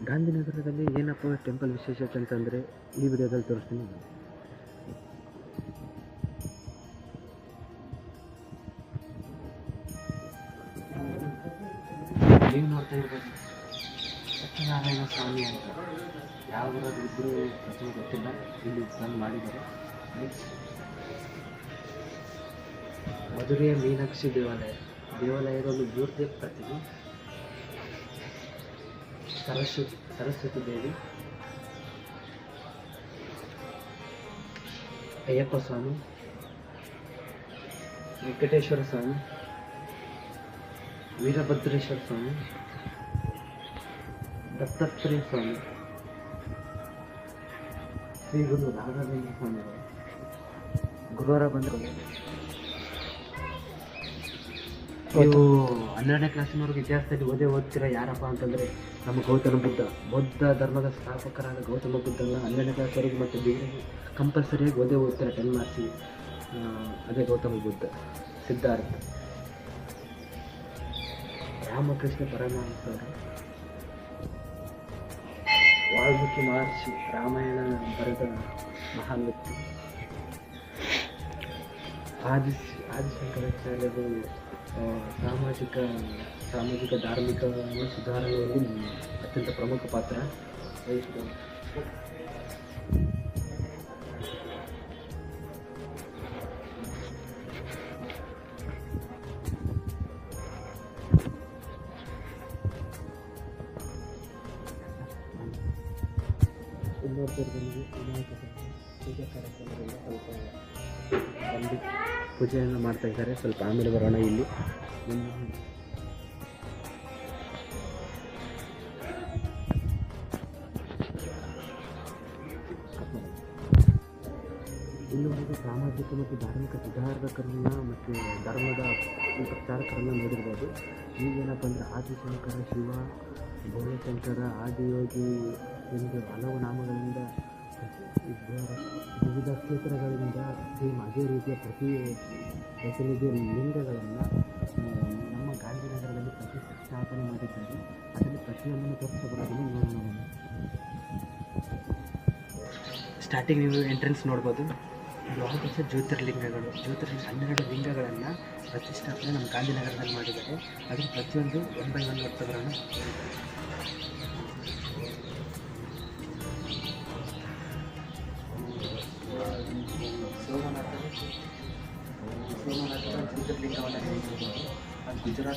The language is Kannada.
ಗಾಂಧಿನಗರದಲ್ಲಿ ಏನಪ್ಪ ಟೆಂಪಲ್ ವಿಶೇಷತೆ ಅಂತಂದರೆ ಈ ವಿಡಿಯೋದಲ್ಲಿ ತೋರಿಸ್ತೀನಿ. ನೀವು ನೋಡ್ತಾ ಇರ್ಬೋದು ಸತ್ಯನಾರಾಯಣ ಸ್ವಾಮಿ ಅಂತ. ಯಾವ ಊರಾದ್ರು ಇದ್ದರೂ ಪ್ರತಿಯೊಂದು ಗೊತ್ತಿಲ್ಲ, ಇಲ್ಲಿ ಬಂದು ಮಾಡಿದ್ದಾರೆ. ಮಧುರೆಯ ಮೀನಾಕ್ಷಿ ದೇವಾಲಯದ ಒಂದು ಮೂರ್ತಿಯ ಪ್ರತಿಮೆ ಸರಸ್ವತಿ ದೇವಿ, ಅಯ್ಯಪ್ಪ ಸ್ವಾಮಿ, ವೆಂಕಟೇಶ್ವರ ಸ್ವಾಮಿ, ವೀರಭದ್ರೇಶ್ವರ ಸ್ವಾಮಿ, ದತ್ತಾತ್ರೇಯ ಸ್ವಾಮಿ, ಶ್ರೀ ಗುರು ರಾಘವೇಂದ್ರ ಸ್ವಾಮಿಗಳು ಗುರುವಾರ ಬಂದರು. ನೀವು 12ನೇ ಕ್ಲಾಸಿನವ್ರಿಗೆ ಇತಿಹಾಸದಲ್ಲಿ ಓದ್ತೀರಾ ಯಾರಪ್ಪ ಅಂತಂದರೆ ನಮ್ಮ ಗೌತಮ ಬುದ್ಧ ಧರ್ಮದ ಸ್ಥಾಪಕರಾದ ಗೌತಮ ಬುದ್ಧನ 12ನೇ ಕ್ಲಾಸ್ವರೆಗೆ ಮತ್ತು ಡಿಗ್ರಿಗೆ ಕಂಪಲ್ಸರಿಯಾಗಿ ಓದ್ತೀರಾ 10 ಮಾರ್ಕ್ಸಿಗೆ. ಅದೇ ಗೌತಮ ಬುದ್ಧ. ಸಿದ್ಧಾರ್ಥ, ರಾಮಕೃಷ್ಣ ಪರಮಹಂಸರು, ವಾಲ್ಮೀಕಿ ಮಹರ್ಷಿ ರಾಮಾಯಣ ಬರೆದ ಮಹಾನ್ ವ್ಯಕ್ತಿ, ಆದಿಶಂಕರಾಚಾರ್ಯರು ಸಾಮಾಜಿಕ ಧಾರ್ಮಿಕ ಸುಧಾರಣೆಯಲ್ಲಿ ಅತ್ಯಂತ ಪ್ರಮುಖ ಪಾತ್ರ ವಹಿಸಿದರು. ಇನ್ನೊಬ್ಬರಿಗೆ ವಿನಾಯಕ ಪೂಜಾ ಕಾರ್ಯಕ್ರಮದಿಂದ ಸ್ವಲ್ಪ ಬಂದು ಪೂಜೆಯನ್ನು ಮಾಡ್ತಾ ಇದ್ದಾರೆ. ಸ್ವಲ್ಪ ಆಮೇಲೆ ಬರೋಣ. ಇಲ್ಲಿ ಇಲ್ಲಿವರೆಗೆ ಸಾಮಾಜಿಕ ಮತ್ತು ಧಾರ್ಮಿಕ ಸುಧಾರಕರನ್ನ ಮತ್ತು ಧರ್ಮದ ಪ್ರಚಾರಕರನ್ನು ನೋಡಿರ್ಬೋದು. ಈಗೇನಪ್ಪ ಅಂದರೆ ಆದಿಶಂಕರ, ಶಿವ, ಭೋಳಶಂಕರ, ಆದಿಯೋಗಿ ಎಂದು ಹಲವು ನಾಮಗಳಿಂದ ವಿವಿಧ ಕ್ಷೇತ್ರಗಳಿಂದ ಸೇಮ್ ಅದೇ ರೀತಿಯ ಪ್ರತಿನಿಧಿ ಲಿಂಗಗಳನ್ನು ನಮ್ಮ ಗಾಂಧಿನಗರದಲ್ಲಿ ಪ್ರತಿಷ್ಠಾಪನೆ ಮಾಡಿದ್ದಾರೆ. ಅದರಲ್ಲಿ ಪ್ರತಿಯೊಂದನ್ನು ತೋರಿಸಬರೋದನ್ನು ನೋಡೋಣ. ಸ್ಟಾರ್ಟಿಂಗ್ ನೀವು ಎಂಟ್ರೆನ್ಸ್ ನೋಡ್ಬೋದು. ದ್ವಾದಶ ಜ್ಯೋತಿರ್ಲಿಂಗಗಳು 12 ಲಿಂಗಗಳನ್ನು ಪ್ರತಿಷ್ಠಾಪನೆ ನಮ್ಮ ಗಾಂಧಿನಗರದಲ್ಲಿ ಮಾಡಿದ್ದಾರೆ. ಅದರ ಪ್ರತಿಯೊಂದು 1 by 1 ನೋಡ್ತಾ ಬರೋಣ. ಸೋಮನಾಥ ಜ್ಯೋತಿರ್ಲಿಂಗವನ್ನು ಗುಜರಾತ್